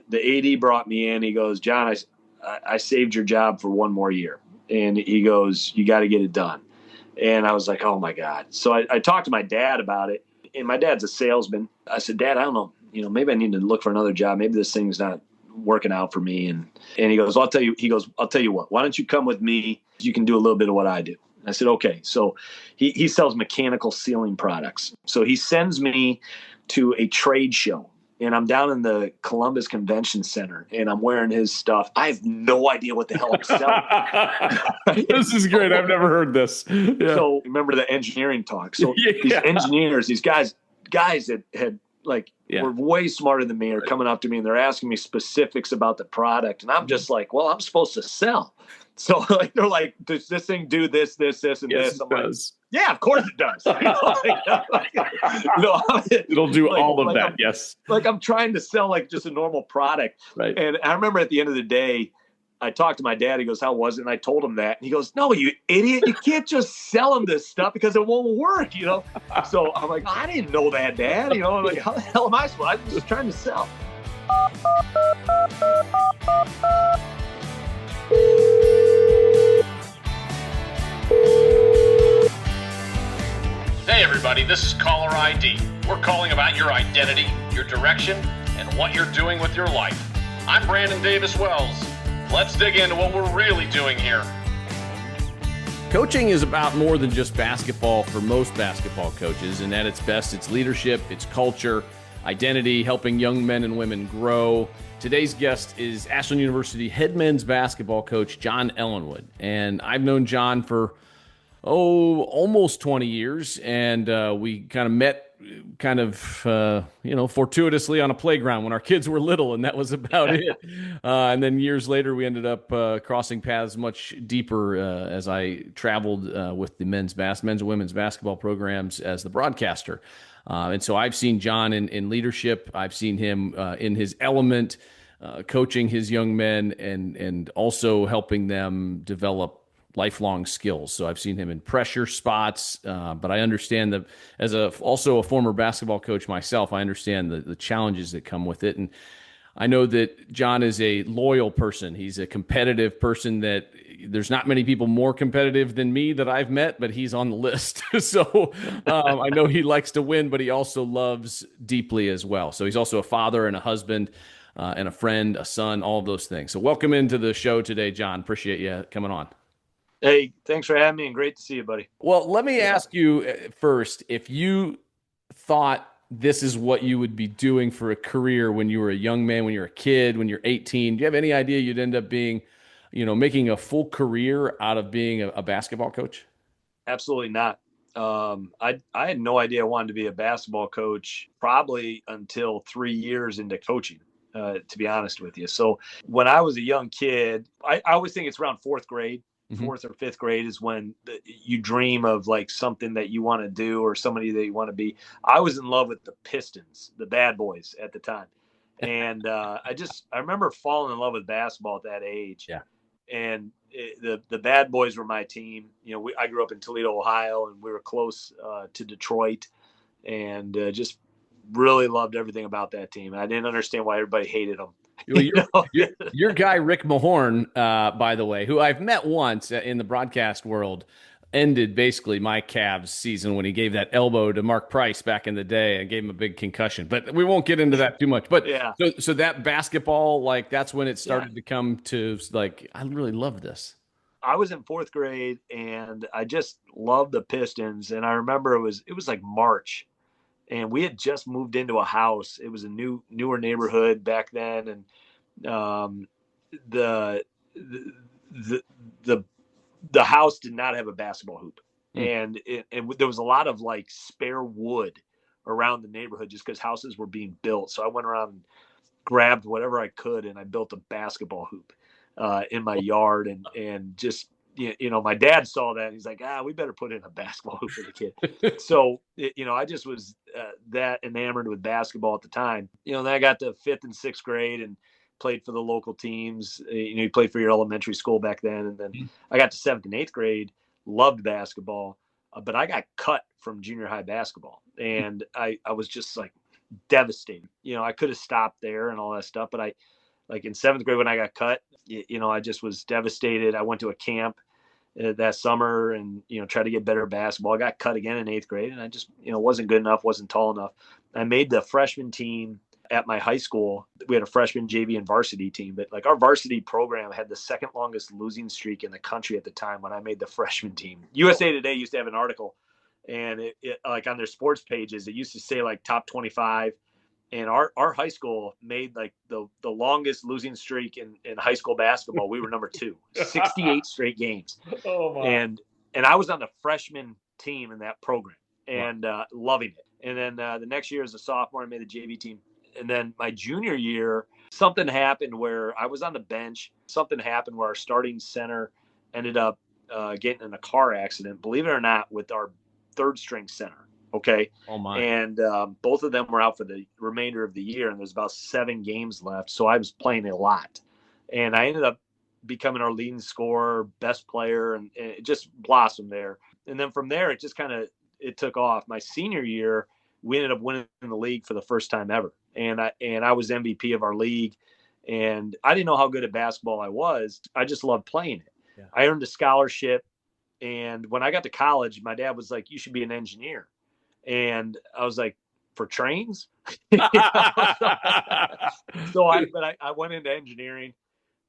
the AD brought me in. He goes, John, I saved your job for one more year. And he goes, you got to get it done. And I was like, oh my God. So I talked to my dad about it, and my dad's a salesman. I said, Dad, I don't know, maybe I need to look for another job. Maybe this thing's not working out for me. And he goes, well, I'll tell you what, why don't you come with me? You can do a little bit of what I do. I said, okay. So he sells mechanical sealing products. So he sends me to a trade show, and I'm down in the Columbus Convention Center, and I'm wearing his stuff. I have no idea what the hell I'm selling. This is great. I've never heard this. Yeah. So remember the engineering talk. So these engineers, these guys that had were way smarter than me are coming up to me, and they're asking me specifics about the product. And I'm just like, well, I'm supposed to sell. So they're like, does this thing do this, and this? I'm like, yeah, of course it does. It'll do all of that. Yes. I'm trying to sell just a normal product. Right. And I remember at the end of the day, I talked to my dad. He goes, how was it? And I told him that. And he goes, no, you idiot. You can't just sell him this stuff because it won't work, So I'm like, I didn't know that, Dad. I'm like, how the hell am I supposed to? I'm just trying to sell. Hey everybody, this is Caller ID. We're calling about your identity, your direction, and what you're doing with your life. I'm Brandon Davis Wells. Let's dig into what we're really doing here. Coaching is about more than just basketball for most basketball coaches, and at its best, it's leadership, it's culture, identity, helping young men and women grow. Today's guest is Ashland University head men's basketball coach John Ellenwood, and I've known John for almost 20 years, and we kind of met fortuitously on a playground when our kids were little, and that was about it. And then years later, we ended up crossing paths much deeper as I traveled with the men's and women's basketball programs as the broadcaster. And so I've seen John in leadership. I've seen him in his element, coaching his young men and also helping them develop lifelong skills. So I've seen him in pressure spots, but I understand that as also a former basketball coach myself, I understand the challenges that come with it. And I know that John is a loyal person. He's a competitive person that there's not many people more competitive than me that I've met, but he's on the list. So I know he likes to win, but he also loves deeply as well. So he's also a father and a husband and a friend, a son, all of those things. So welcome into the show today, John. Appreciate you coming on. Hey, thanks for having me, and great to see you, buddy. Well, let me ask you first, if you thought this is what you would be doing for a career when you were a young man, when you're a kid, when you're 18, do you have any idea you'd end up being, making a full career out of being a basketball coach? Absolutely not. I had no idea I wanted to be a basketball coach probably until 3 years into coaching, to be honest with you. So when I was a young kid, I always think it's around fourth grade. Fourth or fifth grade is when you dream of something that you want to do or somebody that you want to be. I was in love with the Pistons, the bad boys at the time. And I remember falling in love with basketball at that age. Yeah. And the bad boys were my team. I grew up in Toledo, Ohio, and we were close to Detroit, and just really loved everything about that team. And I didn't understand why everybody hated them. Your guy, Rick Mahorn, by the way, who I've met once in the broadcast world, ended basically my Cavs season when he gave that elbow to Mark Price back in the day and gave him a big concussion. But we won't get into that too much. But yeah. So that basketball, that's when it started to come to I really love this. I was in fourth grade and I just loved the Pistons. And I remember it was like March. And we had just moved into a house. It was a newer neighborhood back then, and the house did not have a basketball hoop, and there was a lot of spare wood around the neighborhood just because houses were being built. So I went around and grabbed whatever I could, and I built a basketball hoop in my yard, and just. My dad saw that. And he's like, we better put in a basketball hoop for the kid. So, I just was that enamored with basketball at the time. Then I got to fifth and sixth grade and played for the local teams. You played for your elementary school back then. And then I got to seventh and eighth grade, loved basketball, but I got cut from junior high basketball. And I was just devastated. I could have stopped there and all that stuff, but like in 7th grade when I got cut, I just was devastated. I went to a camp that summer and, tried to get better at basketball. I got cut again in 8th grade, and I just, wasn't good enough, wasn't tall enough. I made the freshman team at my high school. We had a freshman JV and varsity team, but like our varsity program had the second longest losing streak in the country at the time when I made the freshman team. USA Today used to have an article, and it like on their sports pages, it used to say like top 25. And our high school made like the longest losing streak in high school basketball. We were number 2, 68 straight games. Oh my. And I was on the freshman team in that program and loving it. And then the next year as a sophomore, I made the JV team. And then my junior year, something happened where I was on the bench. Something happened where our starting center ended up getting in a car accident, believe it or not, with our 3rd string center. Okay. Oh my. And both of them were out for the remainder of the year, and there's about 7 games left. So I was playing a lot, and I ended up becoming our leading scorer, best player, and it just blossomed there. And then from there, it just it took off. My senior year, we ended up winning the league for the first time ever. And I was MVP of our league, and I didn't know how good at basketball I was. I just loved playing it. Yeah. I earned a scholarship. And when I got to college, my dad was like, "You should be an engineer." And I was like, "For trains?" So I went into engineering,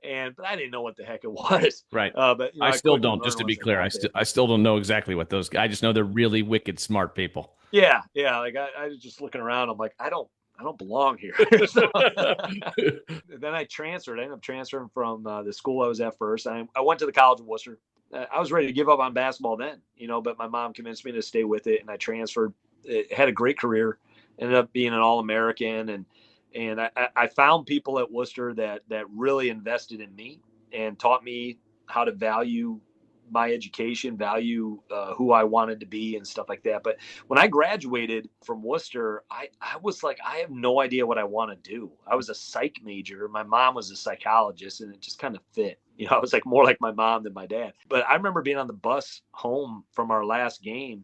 but I didn't know what the heck it was. Right. But I still don't, just to be clear. I still don't know exactly what those, I just know they're really wicked smart people. Yeah. Yeah. Like I was just looking around. I'm like, I don't belong here. Then I transferred. I ended up transferring from the school I was at first. I went to the College of Worcester. I was ready to give up on basketball then, but my mom convinced me to stay with it, and I transferred. It had a great career, ended up being an All-American, and I found people at Worcester that really invested in me and taught me how to value my education, value who I wanted to be and stuff like that. But when I graduated from Worcester, I was like, I have no idea what I want to do. I was a psych major. My mom was a psychologist, and it just kind of fit. I was like more like my mom than my dad. But I remember being on the bus home from our last game,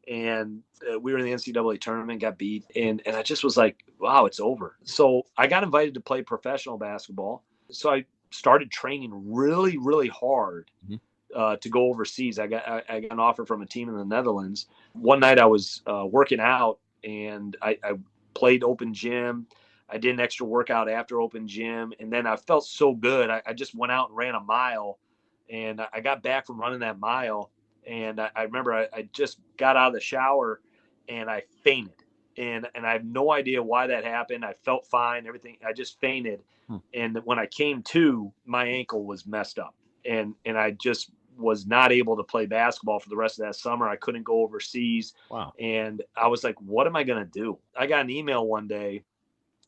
and we were in the NCAA tournament, got beat. And I just was like, wow, it's over. So I got invited to play professional basketball. So I started training really, really hard to go overseas. I got an offer from a team in the Netherlands. One night I was working out, and I played open gym. I did an extra workout after open gym, and then I felt so good. I just went out and ran a mile, and I got back from running that mile, and I remember I just got out of the shower, and I fainted, and I have no idea why that happened. I felt fine, everything. I just fainted, and when I came to, my ankle was messed up, and I just was not able to play basketball for the rest of that summer. I couldn't go overseas. Wow. And I was like, what am I going to do? I got an email one day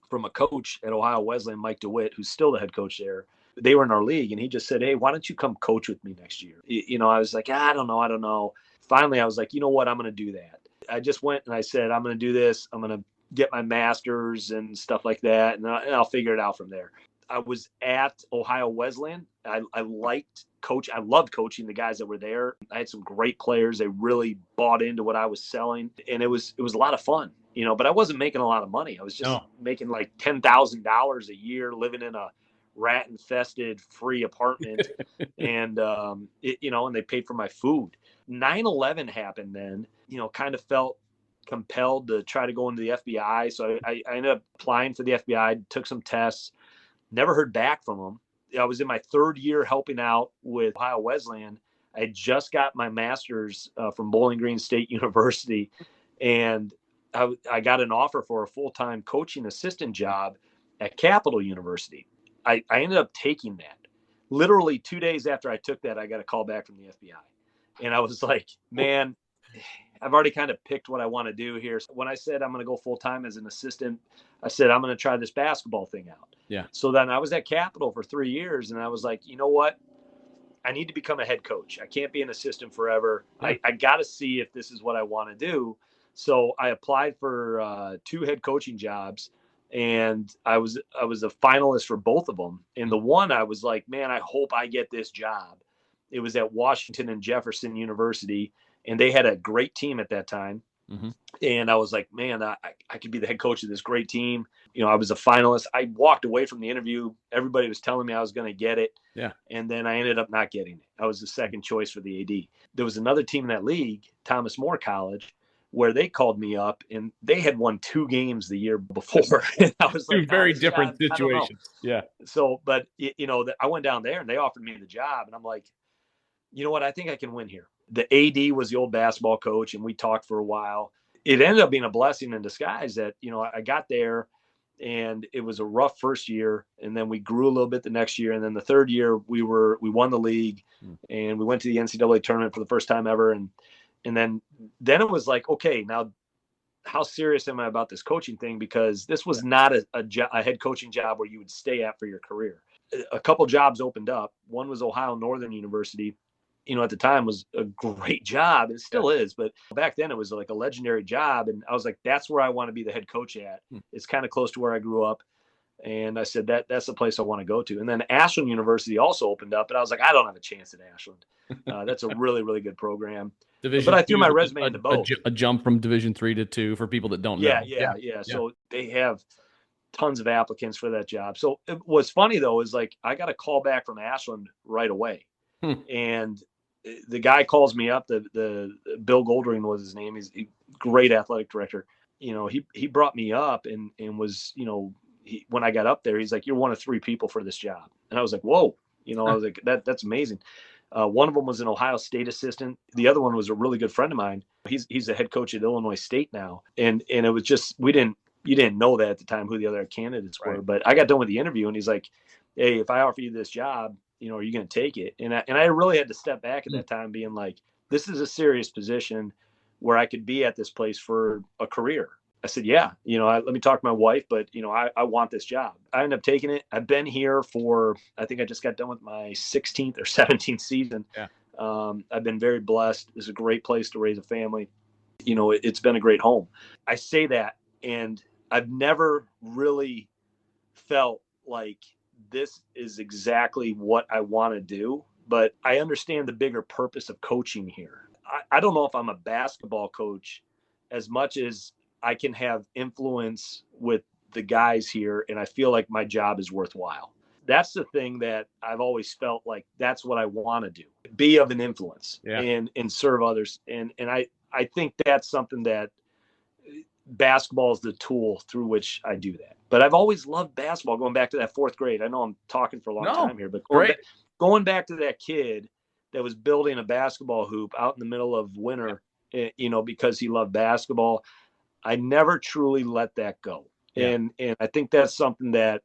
from a coach at Ohio Wesleyan, Mike DeWitt, who's still the head coach there. They were in our league, and he just said, "Hey, why don't you come coach with me next year?" I was like, I don't know. Finally, I was like, you know what? I'm going to do that. I just went and I said, I'm going to do this. I'm going to get my master's and stuff like that, and I'll figure it out from there. I was at Ohio Wesleyan. I liked coach. I loved coaching the guys that were there. I had some great players. They really bought into what I was selling, and it was a lot of fun, but I wasn't making a lot of money. I was just making like $10,000 a year, living in a rat infested free apartment. And, and they paid for my food. 9/11 happened then, kind of felt compelled to try to go into the FBI. So I ended up applying for the FBI, took some tests, never heard back from them. I was in my 3rd year helping out with Ohio Wesleyan. I had just got my master's from Bowling Green State University, and I got an offer for a full-time coaching assistant job at Capital University. I ended up taking that. Literally 2 days after I took that, I got a call back from the FBI. And I was like, man, I've already kind of picked what I want to do here. So when I said I'm going to go full-time as an assistant, I said, I'm going to try this basketball thing out. Yeah. So then I was at Capital for 3 years, and I was like, you know what? I need to become a head coach. I can't be an assistant forever. Yeah. I got to see if this is what I want to do. So I applied for 2 head coaching jobs, and I was a finalist for both of them. And the one I was like, man, I hope I get this job. It was at Washington and Jefferson University, and they had a great team at that time. Mm-hmm. And I was like, man, I could be the head coach of this great team. I was a finalist. I walked away from the interview. Everybody was telling me I was going to get it. Yeah. And then I ended up not getting it. I was the second choice for the AD. There was another team in that league, Thomas More College, where they called me up, and they had won 2 games the year before. And I was like, two very different situations. Yeah. So, but I went down there and they offered me the job, and I'm like, you know what? I think I can win here. The AD was the old basketball coach, and we talked for a while. It ended up being a blessing in disguise that, I got there, and it was a rough first year, and then we grew a little bit the next year. And then the third year we won the league, and we went to the NCAA tournament for the first time ever. And then it was like, okay, now how serious am I about this coaching thing? Because this was not a head coaching job where you would stay at for your career. A couple jobs opened up. One was Ohio Northern University. At the time was a great job. It still is, but back then it was like a legendary job. And I was like, that's where I want to be the head coach at. It's kind of close to where I grew up. And I said, that's the place I want to go to. And then Ashland University also opened up, and I was like, I don't have a chance at Ashland. That's a really, really good program. But I threw my resume into both. A jump from Division 3 to 2 for people that don't know. Yeah. So they have tons of applicants for that job. So what's funny though, is like, I got a call back from Ashland right away. And the guy calls me up, the Bill Goldring was his name. He's a great athletic director. He brought me up and was, when I got up there, he's like, you're one of 3 people for this job. And I was like, whoa, I was like, that's amazing. One of them was an Ohio State assistant. The other one was a really good friend of mine. He's the head coach at Illinois State now. And it was just, you didn't know that at the time who the other candidates were, but I got done with the interview and he's like, hey, if I offer you this job, are you going to take it? And I really had to step back at that time being like, this is a serious position where I could be at this place for a career. I said, yeah, let me talk to my wife, but I want this job. I ended up taking it. I've been here for, I think I just got done with my 16th or 17th season. Yeah. I've been very blessed. It's a great place to raise a family. It's been a great home. I say that, and I've never really felt like this is exactly what I want to do, but I understand the bigger purpose of coaching here. I don't know if I'm a basketball coach as much as I can have influence with the guys here, and I feel like my job is worthwhile. That's the thing that I've always felt like that's what I want to do, be of an influence and serve others. And I think that's something that basketball is the tool through which I do that. But I've always loved basketball, going back to that 4th grade. I know I'm talking for a long time here, but going back to that kid that was building a basketball hoop out in the middle of winter, because he loved basketball, I never truly let that go. Yeah. And I think that's something that,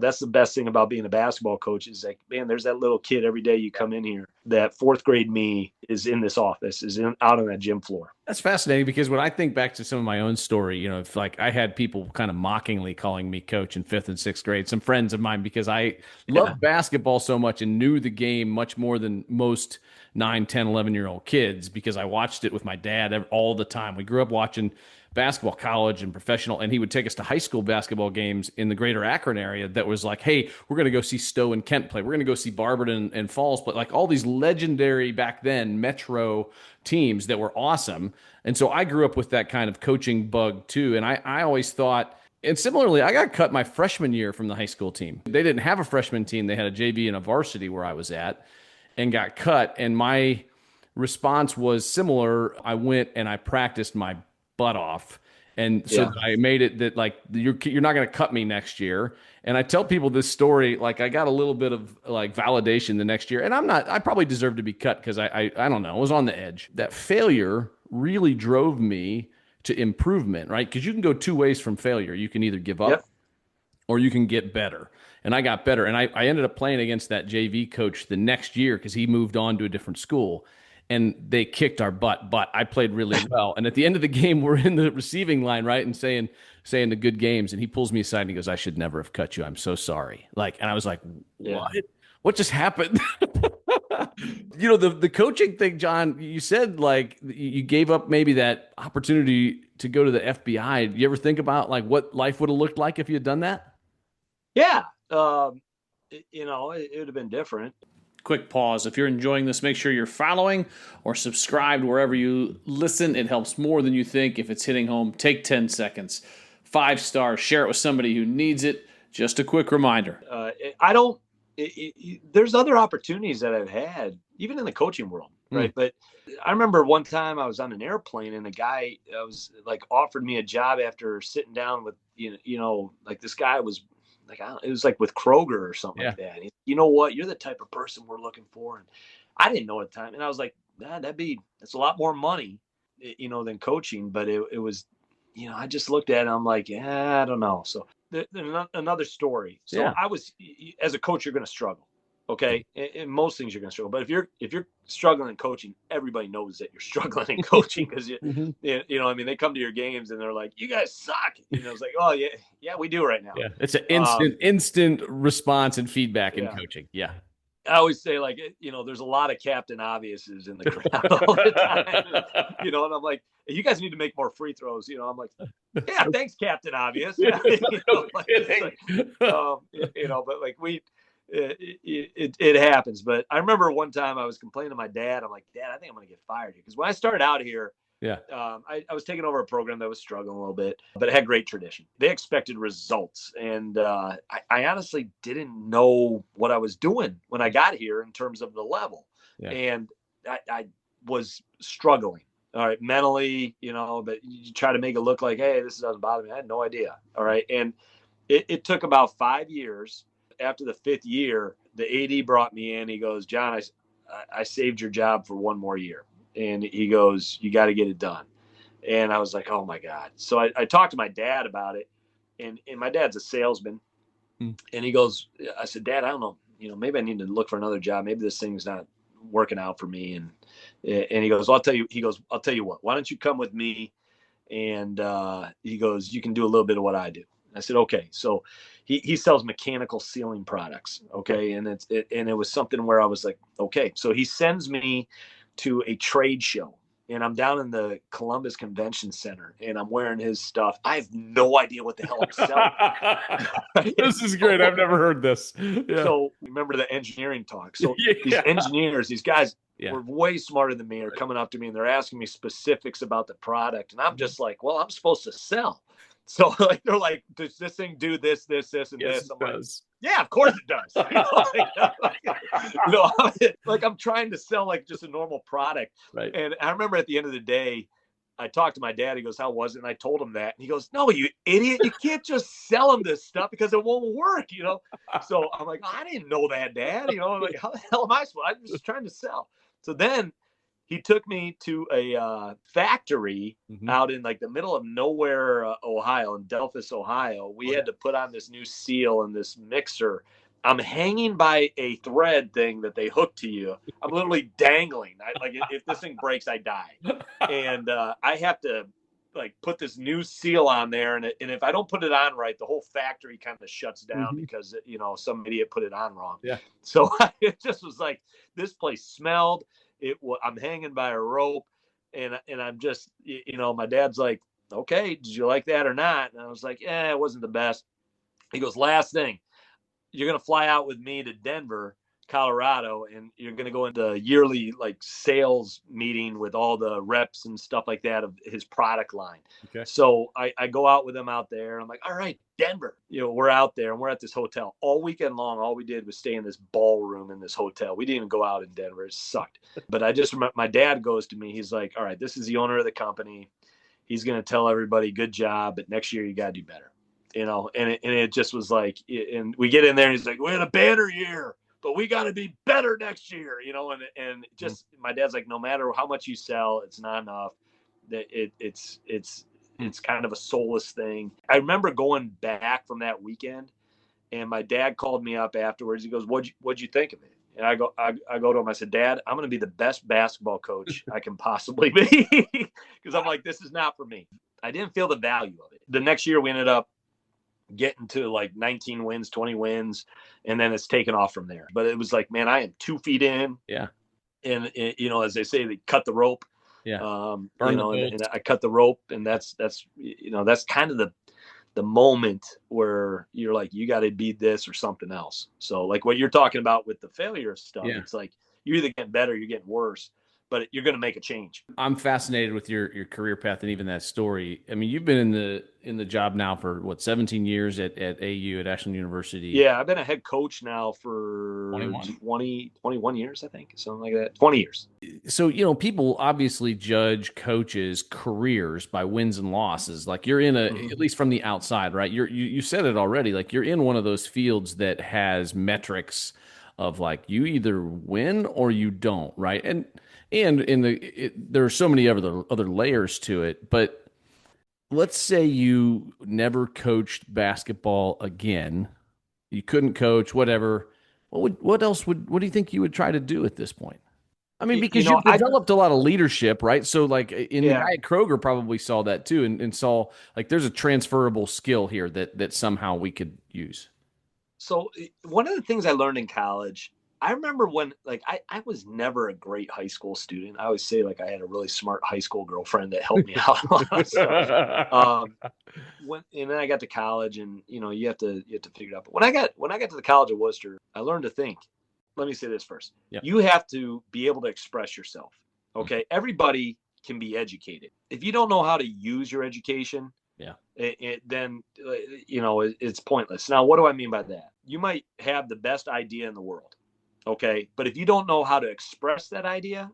that's the best thing about being a basketball coach is like, man, there's that little kid every day you come in here. That 4th grade me is in this office, out on that gym floor. That's fascinating because when I think back to some of my own story, if like I had people kind of mockingly calling me coach in 5th and 6th grade, some friends of mine, because I loved basketball so much and knew the game much more than most 9, 10, 11-year-old kids because I watched it with my dad all the time. We grew up watching basketball, college and professional, and he would take us to high school basketball games in the greater Akron area that was like, hey, we're going to go see Stowe and Kent play. We're going to go see Barberton and Falls play. Like all these legendary back then Metro teams that were awesome. And so I grew up with that kind of coaching bug too. And I always thought, and similarly, I got cut my freshman year from the high school team. They didn't have a freshman team. They had a JV and a varsity where I was at and got cut. And my response was similar. I went and I practiced my butt off. And so I made it that like, you're not going to cut me next year. And I tell people this story, like I got a little bit of like validation the next year. And I probably deserved to be cut because I don't know, I was on the edge. That failure really drove me to improvement, right? Because you can go 2 ways from failure. You can either give up or you can get better. And I got better. And I ended up playing against that JV coach the next year because he moved on to a different school. And they kicked our butt, but I played really well. And at the end of the game, we're in the receiving line, right? And saying the good games. And he pulls me aside and he goes, I should never have cut you. I'm so sorry. And I was like, what just happened? The coaching thing, John, you said like you gave up maybe that opportunity to go to the FBI. Do you ever think about like what life would have looked like if you had done that? Yeah. It would have been different. quick pause. If you're enjoying this, make sure you're following or subscribed wherever you listen. It helps more than you think. If it's hitting home, take 10 seconds. 5 stars. Share it with somebody who needs it. Just a quick reminder. There's other opportunities that I've had, even in the coaching world, right? But I remember one time I was on an airplane and a guy was like offered me a job after sitting down with, like this guy was like, it was like with Kroger or something like that. You know what? You're the type of person we're looking for. And I didn't know at the time. And I was like, that's a lot more money, than coaching. But it was, I just looked at it. I'm like, I don't know. So another story. So I was, as a coach, you're going to struggle. Okay. In most things you're going to struggle. But if you're struggling in coaching, everybody knows that you're struggling in coaching because they come to your games and they're like, you guys suck. It's like, oh yeah, we do right now. Yeah. It's an instant response and feedback in coaching. Yeah. I always say, like, there's a lot of Captain Obviouses in the crowd all the time. And I'm like, you guys need to make more free throws. I'm like, yeah, thanks, Captain Obvious. Yeah. But like it happens. But I remember one time I was complaining to my dad. I'm like, Dad, I think I'm going to get fired because when I started out here, I was taking over a program that was struggling a little bit, but it had great tradition. They expected results. And I honestly didn't know what I was doing when I got here in terms of the level. Yeah. And I was struggling. All right, mentally, but you try to make it look like, hey, this doesn't bother me. I had no idea. All right. And it took about 5 years. After the 5th year, the AD brought me in. He goes, John, I saved your job for 1 more year. And he goes, you got to get it done. And I was like, oh my God. So I talked to my dad about it. And my dad's a salesman. And he goes, I said, Dad, I don't know, maybe I need to look for another job. Maybe this thing's not working out for me. And he goes, I'll tell you what, why don't you come with me? And he goes, you can do a little bit of what I do. I said, okay. So he sells mechanical sealing products. Okay. And it was something where I was like, okay. So he sends me to a trade show and I'm down in the Columbus Convention Center and I'm wearing his stuff. I have no idea what the hell I'm selling. This is great. I've never heard this. Yeah. So remember the engineering talk. So these engineers, these guys were way smarter than me, are coming up to me and they're asking me specifics about the product. And I'm just like, well, I'm supposed to sell. So like they're like, does this thing do this, and this? I'm like, yeah, of course it does. Like I'm trying to sell like just a normal product. Right. And I remember at the end of the day, I talked to my dad. He goes, how was it? And I told him that. And he goes, no, you idiot. You can't just sell him this stuff because it won't work, So I'm like, I didn't know that, Dad. I'm like, how the hell am I supposed? I'm just trying to sell. So then he took me to a factory out in like the middle of nowhere, Ohio, in Delphus, Ohio. We had to put on this new seal and this mixer. I'm hanging by a thread thing that they hook to you. I'm literally dangling. If this thing breaks, I die. And I have to like put this new seal on there. And if I don't put it on right, the whole factory kind of shuts down because, some idiot put it on wrong. Yeah. So it just was like, this place smelled. I'm hanging by a rope and I'm just, my dad's like, okay, did you like that or not? And I was like, yeah, it wasn't the best. He goes, last thing, you're going to fly out with me to Denver, Colorado, and you're going to go into a yearly like sales meeting with all the reps and stuff like that of his product line. Okay. So I go out with him out there. I'm like, all right, Denver, we're out there and we're at this hotel all weekend long. All we did was stay in this ballroom in this hotel. We didn't even go out in Denver. It sucked. But I just remember my dad goes to me. He's like, all right, this is the owner of the company. He's going to tell everybody, good job, but next year you got to do better, and it just was like, and we get in there and he's like, we had a banner year, but we got to be better next year, and just my dad's like, no matter how much you sell, it's not enough. That it's kind of a soulless thing. I remember going back from that weekend and my dad called me up afterwards. He goes, what'd you think of it? And I go to him. I said, Dad, I'm going to be the best basketball coach I can possibly be. Cause I'm like, this is not for me. I didn't feel the value of it. The next year we ended up getting to like 19 wins, 20 wins. And then it's taken off from there. But it was like, man, I am 2 feet in. Yeah. And as they say, they cut the rope. Yeah. And I cut the rope, and that's kind of the moment where you're like, you got to be this or something else. So like what you're talking about with the failure stuff, it's like you're either getting better, you're getting worse, but you're going to make a change. I'm fascinated with your career path and even that story. I mean, you've been in the job now for what, 17 years at AU at Ashland University. Yeah, I've been a head coach now for 21 years, I think, something like that. 20 years. So, people obviously judge coaches' careers by wins and losses. Like you're in at least from the outside, right? You said it already. Like you're in one of those fields that has metrics of like you either win or you don't, right? And there are so many other layers to it. But let's say you never coached basketball again. You couldn't coach, whatever. What do you think you would try to do at this point? I mean, because you've developed a lot of leadership, right? So like the guy at Kroger probably saw that too and saw like there's a transferable skill here that somehow we could use. So one of the things I learned in college, I remember when like I was never a great high school student. I always say like I had a really smart high school girlfriend that helped me out a lot of stuff. And then I got to college, and you have to figure it out. But when I got to the College of Worcester, I learned to think. Let me say this first. Yep. You have to be able to express yourself. Okay, everybody can be educated. If you don't know how to use your education, then it's pointless. Now, what do I mean by that? You might have the best idea in the world. Okay. But if you don't know how to express that idea,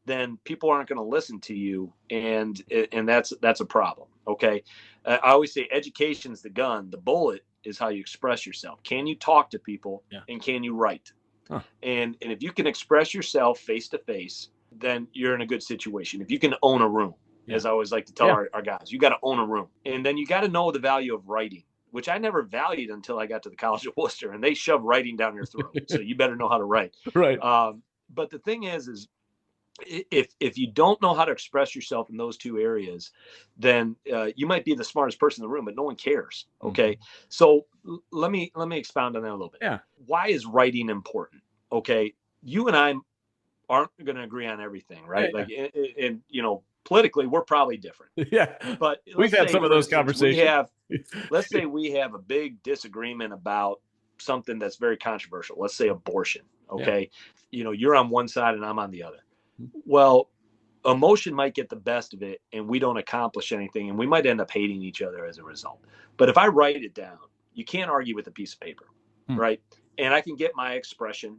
then people aren't going to listen to you. And that's a problem. Okay. I always say education's the gun. The bullet is how you express yourself. Can you talk to people and can you write? Huh. And if you can express yourself face to face, then you're in a good situation. If you can own a room, as I always like to tell our guys, you got to own a room. And then you got to know the value of writing, which I never valued until I got to the College of Worcester, and they shove writing down your throat. So you better know how to write. Right. But the thing is if you don't know how to express yourself in those two areas, then you might be the smartest person in the room, but no one cares. Okay. Mm-hmm. So let me expound on that a little bit. Yeah. Why is writing important? Okay. You and I aren't going to agree on everything, right? Yeah. Like, and politically, we're probably different. Yeah. But we've had some of those conversations. Let's say we have a big disagreement about something that's very controversial. Let's say abortion. Okay. Yeah. You're on one side and I'm on the other. Well, emotion might get the best of it and we don't accomplish anything and we might end up hating each other as a result. But if I write it down, you can't argue with a piece of paper, right? And I can get my expression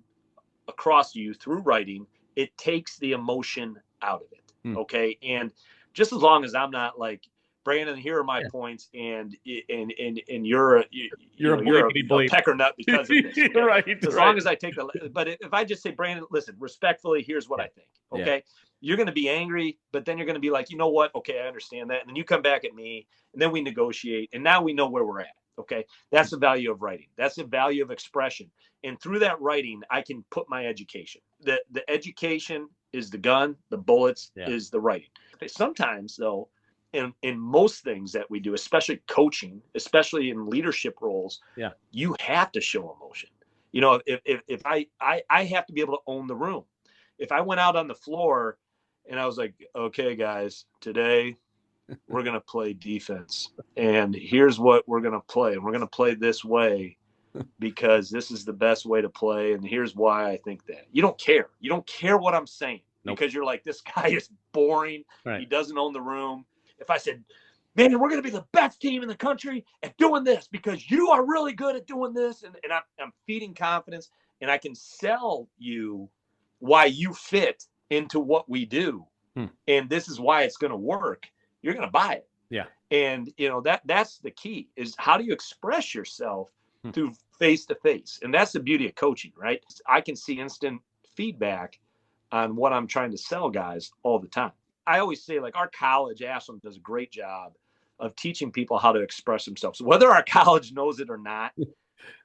across to you through writing. It takes the emotion out of it. Okay. And just as long as I'm not like, Brandon, here are my points, and you're a pecker nut because of this. Okay? Right. As long as I take but if I just say, Brandon, listen, respectfully, here's what I think. Okay. You're going to be angry, but then you're going to be like, you know what? Okay. I understand that. And then you come back at me and then we negotiate and now we know where we're at. Okay. That's the value of writing. That's the value of expression. And through that writing, I can put my education. The education is the gun. The bullets is the writing. Sometimes though, in most things that we do, especially coaching, especially in leadership roles, you have to show emotion. If I have to be able to own the room. If I went out on the floor and I was like, okay, guys, today we're going to play defense and here's what we're going to play. And we're going to play this way because this is the best way to play. And here's why I think that. You don't care. You don't care what I'm saying because you're like, this guy is boring. Right. He doesn't own the room. If I said, man, we're going to be the best team in the country at doing this because you are really good at doing this. And I'm feeding confidence and I can sell you why you fit into what we do. And this is why it's going to work. You're going to buy it. Yeah. And that's the key is how do you express yourself through face to face? And that's the beauty of coaching, right? I can see instant feedback on what I'm trying to sell guys all the time. I always say, like, our college, Ashland, does a great job of teaching people how to express themselves. So whether our college knows it or not,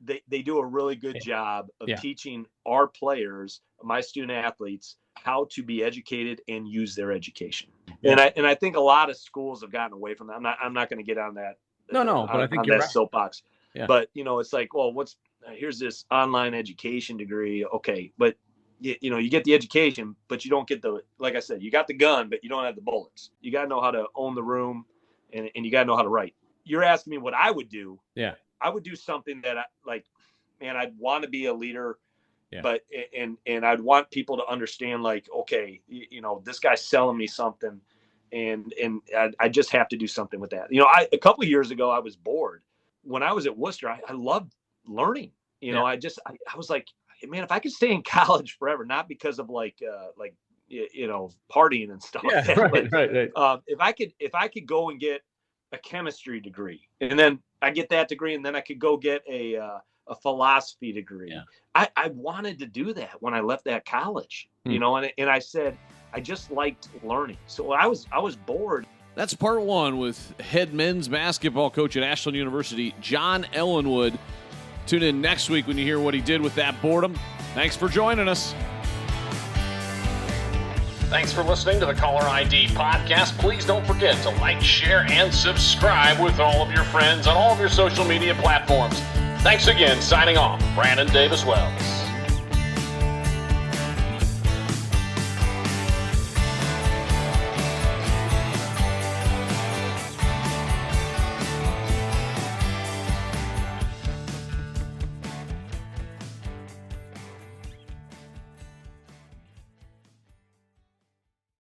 they do a really good job of teaching our players, my student athletes, how to be educated and use their education. Yeah. And I think a lot of schools have gotten away from that. I'm not going to get on that. But I think you're right. Soapbox. Yeah. But it's like, well, here's this online education degree. Okay, but you get the education, but you don't get like I said, you got the gun, but you don't have the bullets. You got to know how to own the room and you got to know how to write. you're asking me what I would do. Yeah. I would do something that I'd want to be a leader, yeah. but, and I'd want people to understand, like, okay, this guy's selling me something, and I just have to do something with that. A couple of years ago, I was bored. When I was at Worcester, I loved learning. I was like, man, if I could stay in college forever, not because of like partying and stuff like that, right. If I could go and get a chemistry degree, and then I get that degree, and then I could go get a philosophy degree. Yeah. I wanted to do that when I left that college, and I said, I just liked learning. So I was bored. That's part one with head men's basketball coach at Ashland University, John Ellenwood. Tune in next week when you hear what he did with that boredom. Thanks for joining us. Thanks for listening to the Caller ID podcast. Please don't forget to like, share, and subscribe with all of your friends on all of your social media platforms. Thanks again. Signing off, Brandon Davis Wells.